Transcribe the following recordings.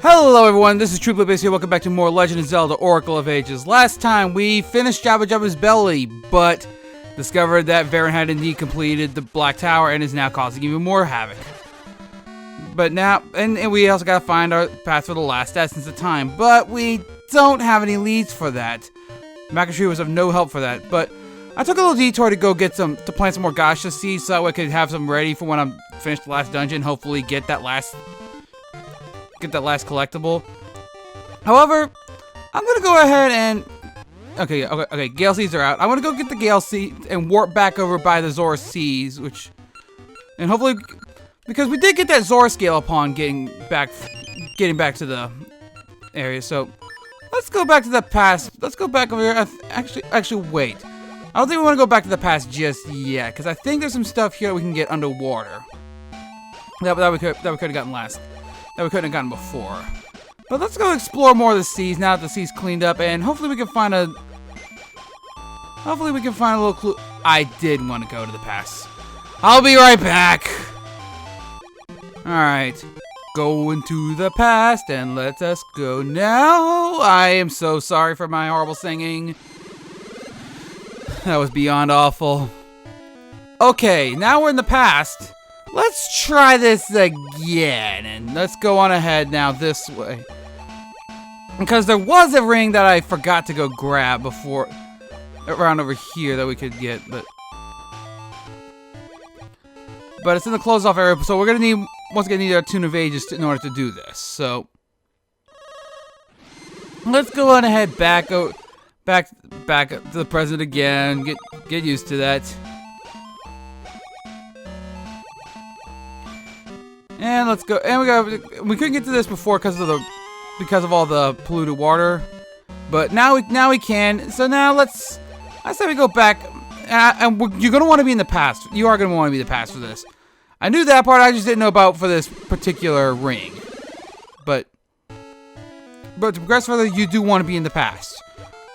Hello everyone, this is TrueBlue here. Welcome back to more Legend of Zelda Oracle of Ages. Last time we finished Jabba Jabba's belly, but discovered that Varen had indeed completed the Black Tower and is now causing even more havoc. But now, and we also gotta find our path for the last essence of time, but we don't have any leads for that. Macatry was of no help for that, but I took a little detour to go get to plant some more Gasha seeds so that way I could have some ready for when I'm finished the last dungeon, hopefully get that last collectible. However, I'm gonna go ahead and okay, Gale Seeds are out. I'm gonna go get the Gale Seeds and warp back over by the Zora Seas, and hopefully, because we did get that Zora scale upon getting back to the area. So let's go back to the past. Let's go back over here. Actually, wait. I don't think we want to go back to the past just yet, because I think there's some stuff here we can get underwater that we could have gotten last. That we couldn't have gotten before. But let's go explore more of the seas now that the sea's cleaned up, and hopefully we can find a little clue. I did want to go to the past. I'll be right back. Alright. Going to the past, and let us go now. I am so sorry for my horrible singing. That was beyond awful. Okay, now we're in the past. Let's try this again, and let's go on ahead now this way. Because there was a ring that I forgot to go grab before, around over here that we could get, but it's in the closed off area, so we're gonna need, once again, need our Tune of Ages in order to do this, so let's go on ahead back to the present again, get used to that. And let's go. And we couldn't get to this before because of all the polluted water, but now we can. So now I say we go back, and you're gonna want to be in the past. You are gonna want to be in the past for this. I knew that part. I just didn't know about for this particular ring. But to progress further, you do want to be in the past.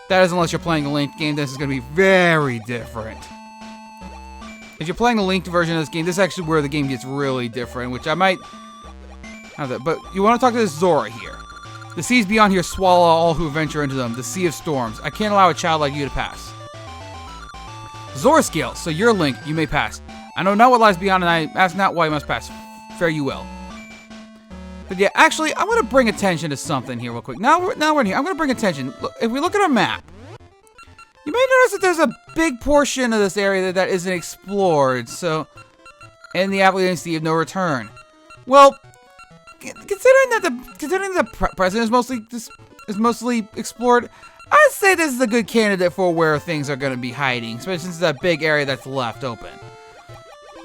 That is, unless you're playing a linked game. This is gonna be very different. If you're playing a linked version of this game, this is actually where the game gets really different, which I might have that. But you want to talk to this Zora here. The seas beyond here swallow all who venture into them. The Sea of Storms. I can't allow a child like you to pass. Zora scale. So you're Link. You may pass. I know not what lies beyond, and I ask not why you must pass. Fare you well. But yeah, actually, I'm going to bring attention to something here real quick. Now we're in here. I'm going to bring attention. Look, if we look at our map, you may notice that there's a big portion of this area that isn't explored, so, and the Appalachian Sea of No Return. Well, considering the present is mostly explored, I'd say this is a good candidate for where things are going to be hiding, especially since it's that big area that's left open.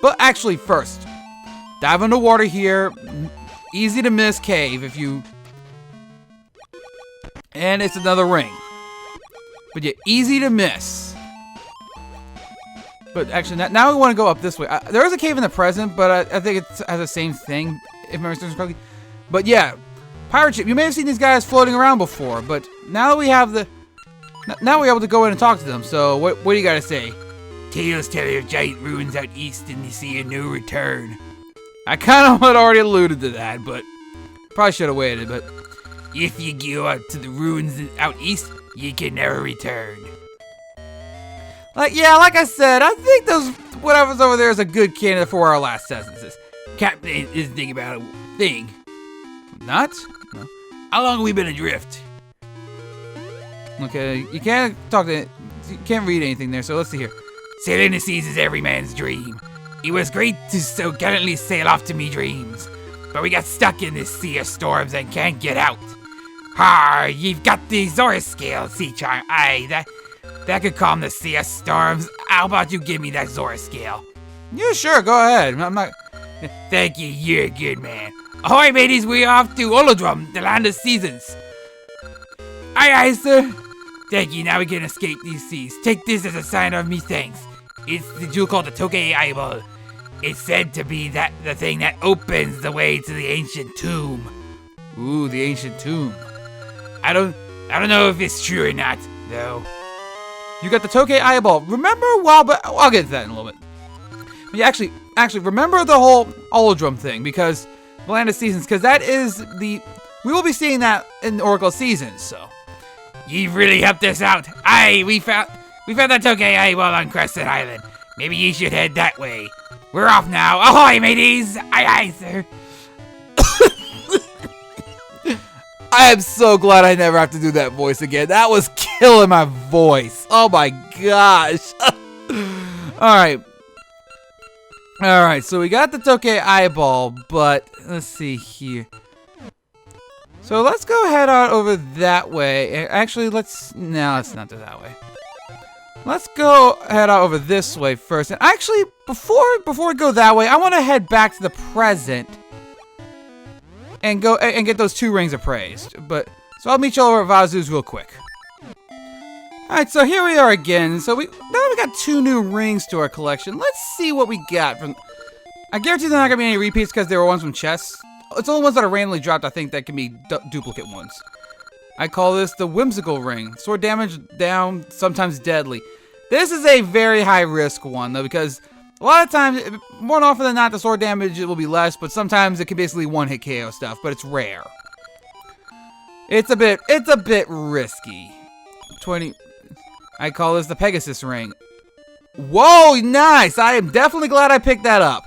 But actually, first, dive underwater here. Easy to miss cave and it's another ring. But yeah, easy to miss. But actually, now we want to go up this way. There is a cave in the present, but I think it has the same thing, if memory serves correctly. But yeah, pirate ship. You may have seen these guys floating around before, but now that we have now we're able to go in and talk to them. So what do you got to say? Tales tell of giant ruins out east in the Sea of No Return. I kind of had already alluded to that, but probably should have waited. But if you go out to the ruins out east, you can never return. Like I said, I think whatever's over there is a good candidate for our last essences. Captain isn't thinking about a thing. Not? No. How long have we been adrift? Okay, you can't read anything there, so let's see here. Sailing the seas is every man's dream. It was great to so gallantly sail off to me dreams, but we got stuck in this sea of storms and can't get out. Ha! You've got the Zora scale, sea charm. Aye, that could calm the Sea of Storms. How about you give me that Zora scale? Yeah, sure, go ahead. I'm not. Thank you, you're a good man. Ahoy, mateys, we're off to Olodrum, the land of seasons. Aye, sir. Thank you, now we can escape these seas. Take this as a sign of me thanks. It's the jewel called the Tokei Eyeball. It's said to be the thing that opens the way to the ancient tomb. Ooh, the ancient tomb. I don't know if it's true or not, though. You got the Tokei Eyeball. Remember but I'll get to that in a little bit. But yeah, actually, remember the whole Olodrum thing, because the Land of Seasons, because that is we will be seeing that in Oracle seasons. So You've really helped us out. Aye, we found that Tokay eyeball on Crescent Island. Maybe you should head that way. We're off now. Ahoy, mateys! Aye, aye, sir. I am so glad I never have to do that voice again. That was killing my voice. Oh my gosh. Alright. Alright, so we got the Tokay eyeball, but let's see here. So let's go head on over that way. Actually, let's not do that way. Let's go head out over this way first. And actually, before we go that way, I want to head back to the present and go and get those 2 rings appraised. But so I'll meet you all over at Vazu's real quick. All right, so here we are again. So now we got 2 new rings to our collection. Let's see what we got from. I guarantee there are not gonna be any repeats because they were ones from chests. It's only ones that are randomly dropped. I think that can be duplicate ones. I call this the whimsical ring. Sword damage down, sometimes deadly. This is a very high risk one though, because a lot of times, more often than not, the sword damage will be less, but sometimes it can basically one-hit KO stuff, but it's rare. It's a bit risky. 20. I call this the Pegasus ring. Whoa, nice! I am definitely glad I picked that up.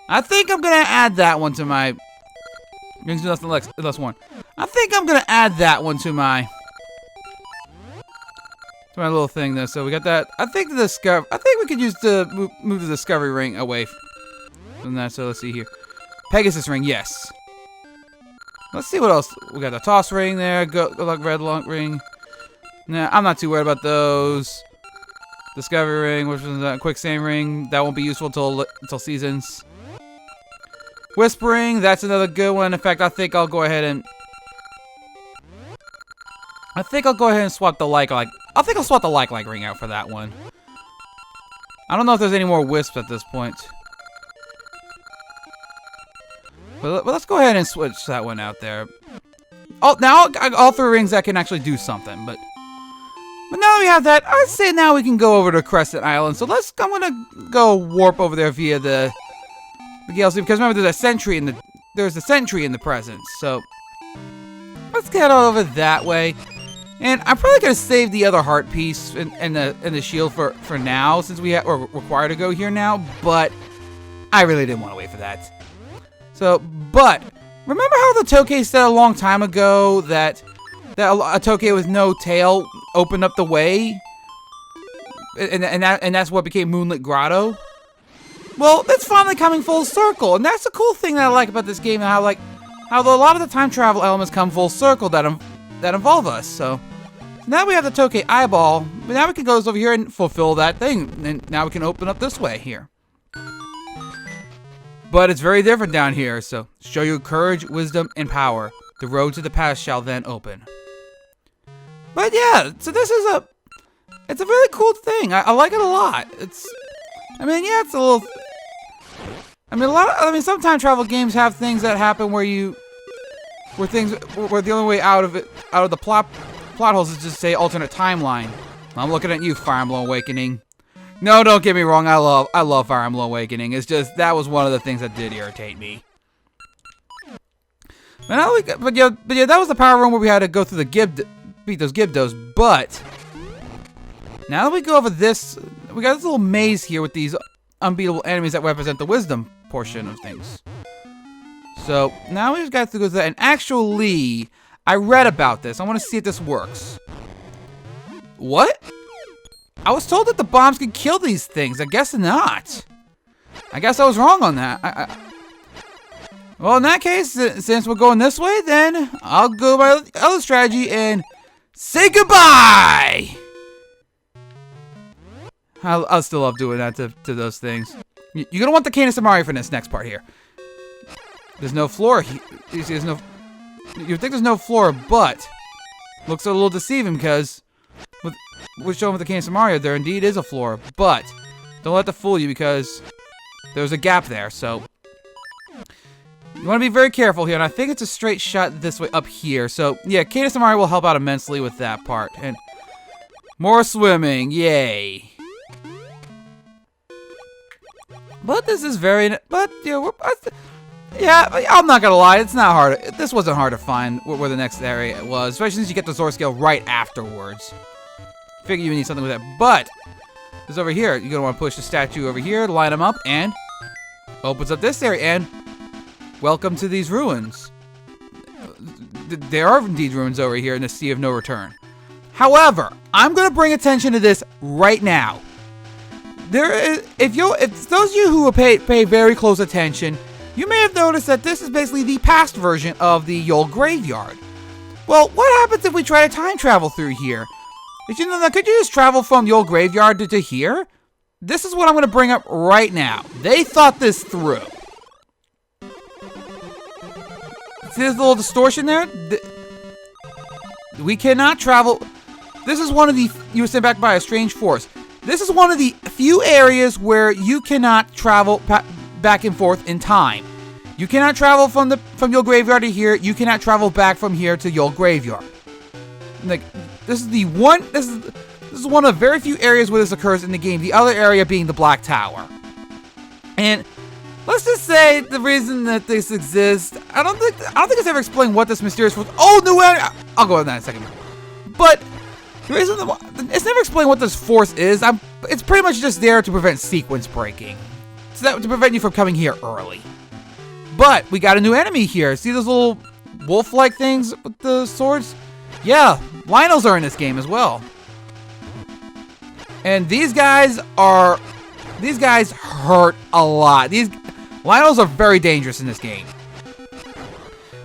I think I'm gonna add that one to my. Less one. I think I'm gonna add that one to my little thing though. So we got that. I think we could use the move the discovery ring away from that. So let's see here. Pegasus ring, yes. Let's see what else we got. The toss ring there. Good luck, red long ring. Nah, I'm not too worried about those. Discovery ring, which is a quicksand ring. That won't be useful until seasons. Whispering, that's another good one. In fact, I think I'll go ahead and swap the like. I think I'll swap the like ring out for that one. I don't know if there's any more wisps at this point. But let's go ahead and switch that one out there. Oh, now all 3 rings that can actually do something, but now that we have that, I'd say now we can go over to Crescent Island. So I'm gonna go warp over there via the Galaxy, because remember there's a sentry in the presence. So let's get over that way. And I'm probably gonna save the other heart piece and the shield for now, since we're required to go here now. But I really didn't want to wait for that. So, but remember how the Tokay said a long time ago that a Tokay with no tail opened up the way, and that's what became Moonlit Grotto. Well, that's finally coming full circle, and that's the cool thing that I like about this game, how a lot of the time travel elements come full circle that involve us. So now we have the Tokay eyeball, but now we can go over here and fulfill that thing, and now we can open up this way here. But it's very different down here, so show your courage, wisdom, and power. The road to the past shall then open. But yeah, so it's a really cool thing. I like it a lot. It's a little. Some time travel games have things that happen where the only way out of the plot holes is just say alternate timeline. I'm looking at you, Fire Emblem Awakening. No, don't get me wrong. I love Fire Emblem Awakening. It's just that was one of the things that did irritate me. But yeah, that was the power room where we had to go through beat those Gibdos. But now that we go over this, we got this little maze here with these unbeatable enemies that represent the wisdom portion of things. So now we just got to go through that. And actually, I read about this. I want to see if this works. What? I was told that the bombs could kill these things. I guess not. I guess I was wrong on that. Well, in that case, since we're going this way, then I'll go by the other strategy and say goodbye! I'll still love doing that to those things. You're gonna want the Cane of Samaria for this next part here. There's no floor. You see, you think there's no floor, but looks a little deceiving because we're showing with the Cane of Samaria, there indeed is a floor. But don't let that fool you because there's a gap there. So you want to be very careful here. And I think it's a straight shot this way up here. So yeah, Cane of Samaria will help out immensely with that part. And more swimming, yay! But this is very. But you know, Yeah, I'm not gonna lie, it's not hard. This wasn't hard to find where the next area was, especially since you get the sword scale right afterwards. Figure you need something with that, but it's over here. You're gonna want to push the statue over here, line them up, and opens up this area. And welcome to these ruins. There are indeed ruins over here in the Sea of No Return. However, I'm gonna bring attention to this right now. If those of you who pay very close attention, you may have noticed that this is basically the past version of the Yule Graveyard. Well, what happens if we try to time travel through here? Did you know that? Could you just travel from the old graveyard to here? This is what I'm going to bring up right now. They thought this through. See this little distortion there? We cannot travel. This is one of the... You were sent back by a strange force. This is one of the few areas where you cannot travel back and forth in time. You cannot travel from your graveyard to here. You cannot travel back from here to your graveyard. Like, this is one of very few areas where this occurs in the game. The other area being the Black Tower. And let's just say the reason that this exists, I don't think it's ever explained what this mysterious force. Oh no! I'll go on that in a second. But the reason it's never explained what this force is. It's pretty much just there to prevent sequence breaking, to prevent you from coming here early. But we got a new enemy here. See those little wolf-like things with the swords? Yeah, Lionels are in this game as well. And these guys hurt a lot. These Lionels are very dangerous in this game.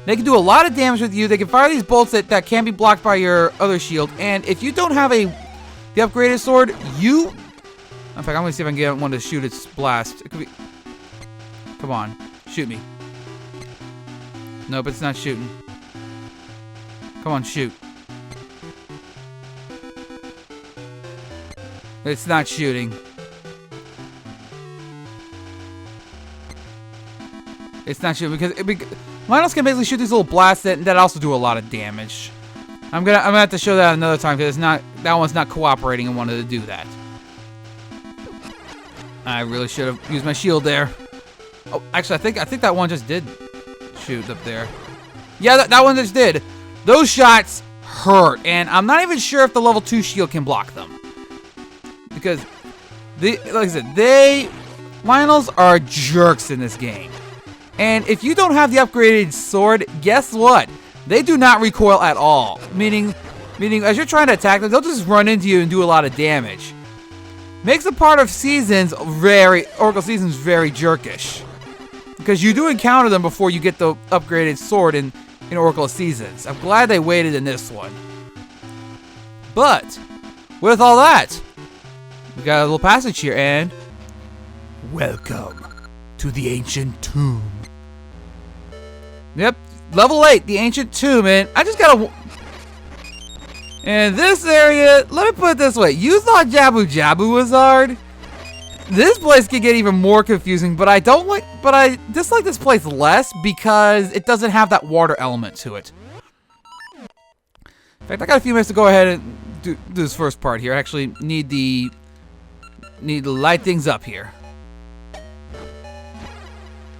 They can do a lot of damage with you. They can fire these bolts that can't be blocked by your other shield. And if you don't have the upgraded sword, in fact, I'm gonna see if I can get one to shoot its blast. It could be. Come on, shoot me. Nope, it's not shooting. Come on, shoot. It's not shooting. It's not shooting because Lionels can basically shoot these little blasts that also do a lot of damage. I'm gonna have to show that another time because that one's not cooperating and wanted to do that. I really should have used my shield there. Oh, actually, I think that one just did shoot up there. Yeah, that one just did. Those shots hurt, and I'm not even sure if the level 2 shield can block them. Because, like I said, Lionels are jerks in this game. And if you don't have the upgraded sword, guess what? They do not recoil at all. Meaning as you're trying to attack them, they'll just run into you and do a lot of damage. Makes the part of Oracle Seasons very jerkish. Because you do encounter them before you get the upgraded sword in Oracle Seasons. I'm glad they waited in this one. But, with all that, we got a little passage here, and welcome to the Ancient Tomb. Yep, level 8, the Ancient Tomb, and I just gotta... And this area, let me put it this way, you thought Jabu Jabu was hard? This place can get even more confusing, but I dislike this place less because it doesn't have that water element to it. In fact, I got a few minutes to go ahead and do this first part here. I actually need to light things up here.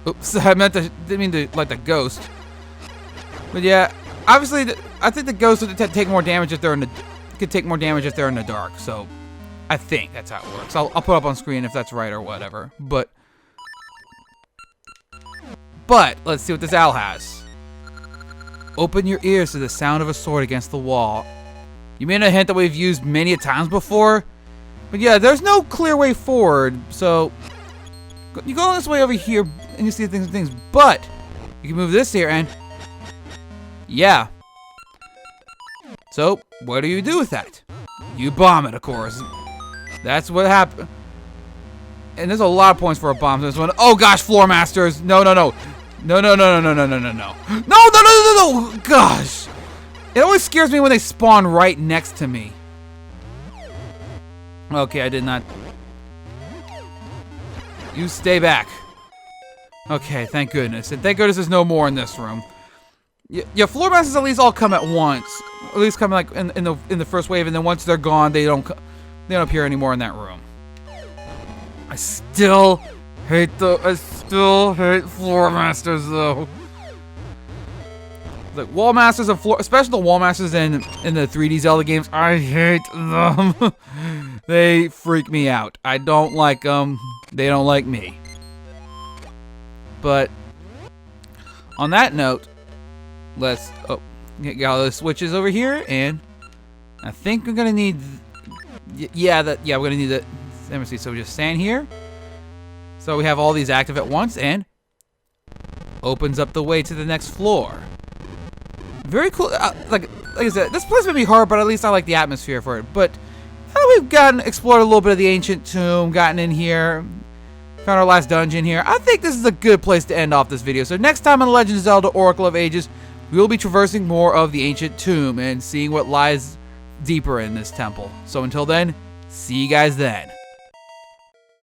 Oops, I didn't mean to light the ghost. But yeah, obviously, I think the ghosts would take more damage if they're in the dark. So, I think that's how it works. I'll put up on screen if that's right or whatever. But let's see what this owl has. Open your ears to the sound of a sword against the wall. You may not hint that we've used many a times before, but yeah, there's no clear way forward. So you go this way over here, and you see things. But you can move this here, and yeah. So what do you do with that? You bomb it, of course. That's what happened. And there's a lot of points for a bomb in this one. Oh gosh, Floor Masters. No. No. Gosh. It always scares me when they spawn right next to me. Okay, I did not. You stay back. Okay, thank goodness. And thank goodness there's no more in this room. Yeah, Floor Masters at least all come at once. At least come like in the first wave, and then once they're gone, they don't appear anymore in that room. I still I still hate floor masters though. Like wall masters and floor, especially the wall masters in the 3D Zelda games, I hate them. They freak me out. I don't like them. They don't like me. But on that note, let's get all the switches over here, and I think we're gonna need. We're gonna need the. Let me see. So we just stand here. So we have all these active at once, and opens up the way to the next floor. Very cool. Like I said, this place may be hard, but at least I like the atmosphere for it. But now that we've explored a little bit of the ancient tomb, gotten in here, found our last dungeon here, I think this is a good place to end off this video. So next time on Legend of Zelda Oracle of Ages, we will be traversing more of the ancient tomb and seeing what lies deeper in this temple. So until then, see you guys then.